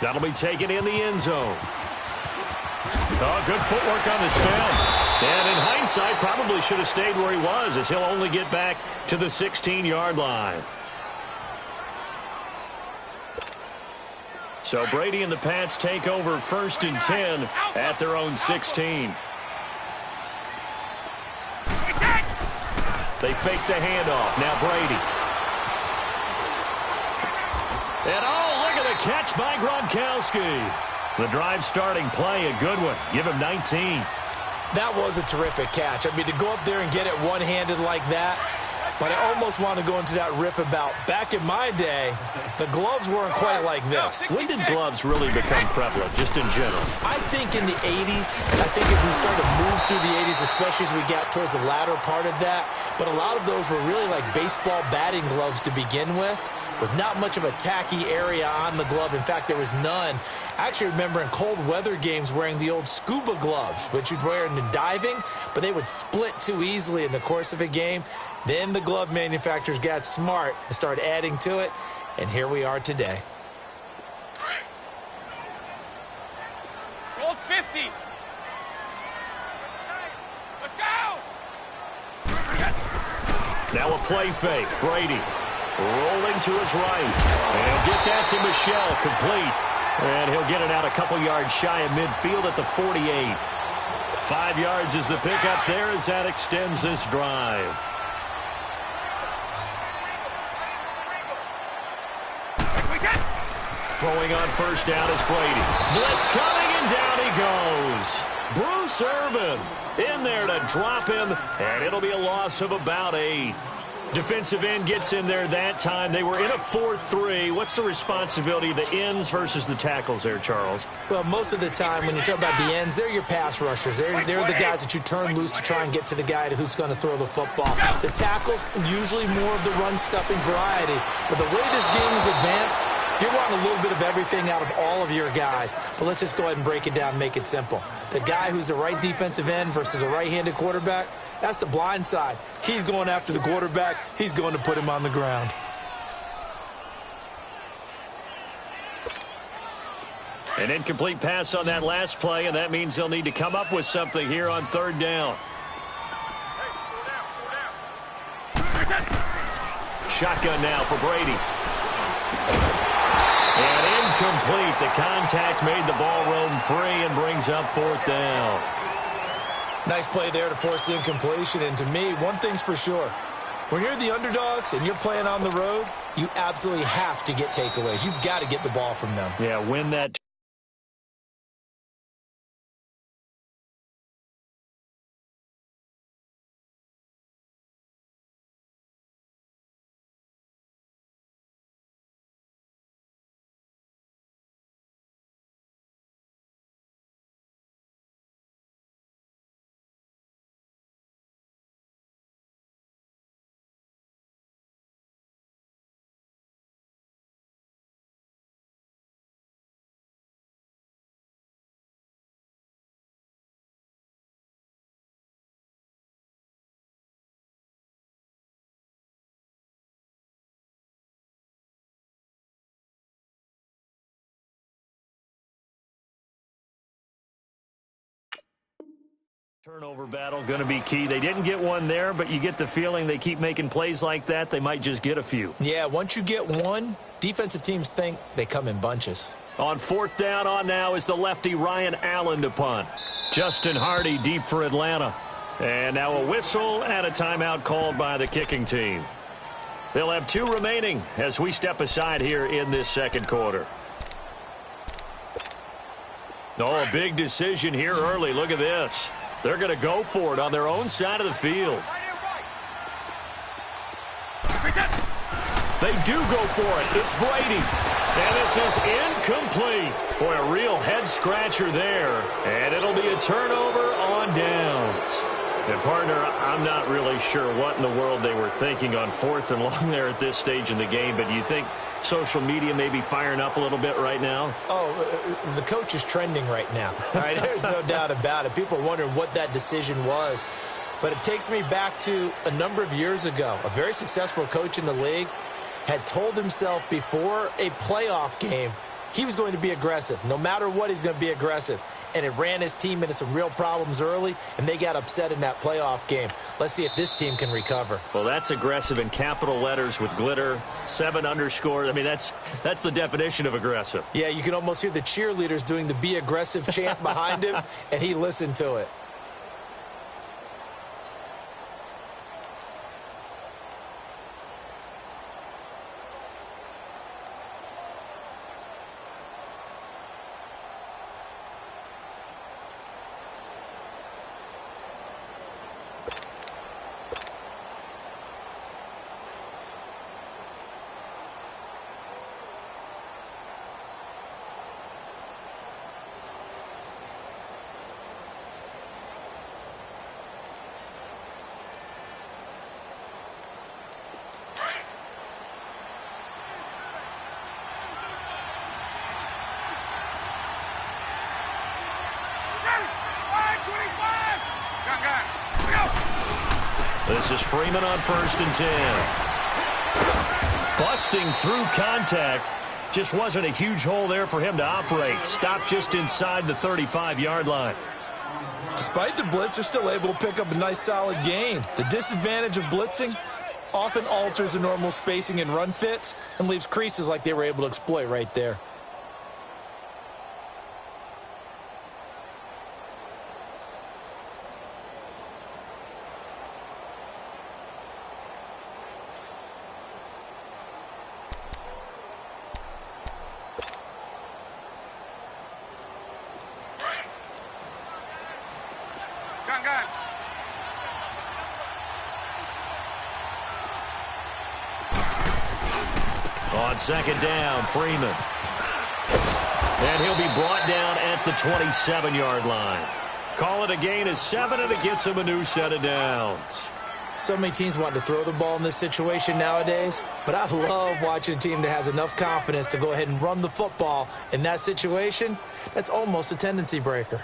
That'll be taken in the end zone. Oh, good footwork on the spin. And in hindsight, probably should have stayed where he was, as he'll only get back to the 16-yard line. So Brady and the Pats take over 1st and 10 at their own 16. They fake the handoff. Now Brady. And oh, look at the catch by Gronkowski. The drive starting play, a good one. Give him 19. That was a terrific catch. I mean, to go up there and get it one-handed like that, but I almost want to go into that riff about back in my day, the gloves weren't quite like this. When did gloves really become prevalent, just in general? I think in the 80s. I think as we started to move through the 80s, especially as we got towards the latter part of that. But a lot of those were really like baseball batting gloves to begin with not much of a tacky area on the glove. In fact, there was none. I actually remember in cold weather games wearing the old scuba gloves, which you'd wear in the diving, but they would split too easily in the course of a game. Then the glove manufacturers got smart and started adding to it, and here we are today. Roll 50. Let's go. Now a play fake. Brady rolling to his right. And get that to Michel, complete. And he'll get it out a couple yards shy of midfield at the 48. 5 yards is the pickup there as that extends this drive. Throwing on 1st down is Brady. Blitz coming, and down he goes. Bruce Irvin in there to drop him, and it'll be a loss of about 8. Defensive end gets in there that time. They were in a 4-3. What's the responsibility of the ends versus the tackles there, Charles? Well, most of the time when you talk about the ends, they're your pass rushers. They're the guys that you turn loose to try and get to the guy who's going to throw the football. The tackles, usually more of the run-stuffing variety. But the way this game is advanced, you're wanting a little bit of everything out of all of your guys. But let's just go ahead and break it down and make it simple. The guy who's the right defensive end versus a right-handed quarterback, that's the blind side. He's going after the quarterback. He's going to put him on the ground. An incomplete pass on that last play, and that means they'll need to come up with something here on 3rd down. Shotgun now for Brady. And incomplete. The contact made the ball roam free and brings up 4th down. Nice play there to force the incompletion. And to me, one thing's for sure. When you're the underdogs and you're playing on the road, you absolutely have to get takeaways. You've got to get the ball from them. Yeah, win that. Turnover battle going to be key. They didn't get one there, but you get the feeling they keep making plays like that, they might just get a few. Yeah, once you get one, defensive teams think they come in bunches. On 4th down on now is the lefty Ryan Allen to punt. Justin Hardy deep for Atlanta. And now a whistle and a timeout called by the kicking team. They'll have 2 remaining as we step aside here in this 2nd quarter. Oh, a big decision here early. Look at this. They're going to go for it on their own side of the field. They do go for it. It's Brady. And this is incomplete. Boy, a real head-scratcher there. And it'll be a turnover on downs. And, partner, I'm not really sure what in the world they were thinking on 4th and long there at this stage in the game, but do you think social media may be firing up a little bit right now? Oh, the coach is trending right now. All right, there's no doubt about it. People are wondering what that decision was. But it takes me back to a number of years ago. A very successful coach in the league had told himself before a playoff game, he was going to be aggressive. No matter what, he's going to be aggressive. And it ran his team into some real problems early, and they got upset in that playoff game. Let's see if this team can recover. Well, that's aggressive in capital letters with glitter, 7 underscores. I mean, that's the definition of aggressive. Yeah, you can almost hear the cheerleaders doing the be aggressive chant behind him, and he listened to it. This is Freeman on 1st and 10. Busting through contact. Just wasn't a huge hole there for him to operate. Stopped just inside the 35-yard line. Despite the blitz, they're still able to pick up a nice, solid gain. The disadvantage of blitzing often alters the normal spacing and run fits and leaves creases like they were able to exploit right there. On 2nd down, Freeman. And he'll be brought down at the 27-yard line. Call it a gain of 7, and it gets him a new set of downs. So many teams want to throw the ball in this situation nowadays, but I love watching a team that has enough confidence to go ahead and run the football in that situation. That's almost a tendency breaker.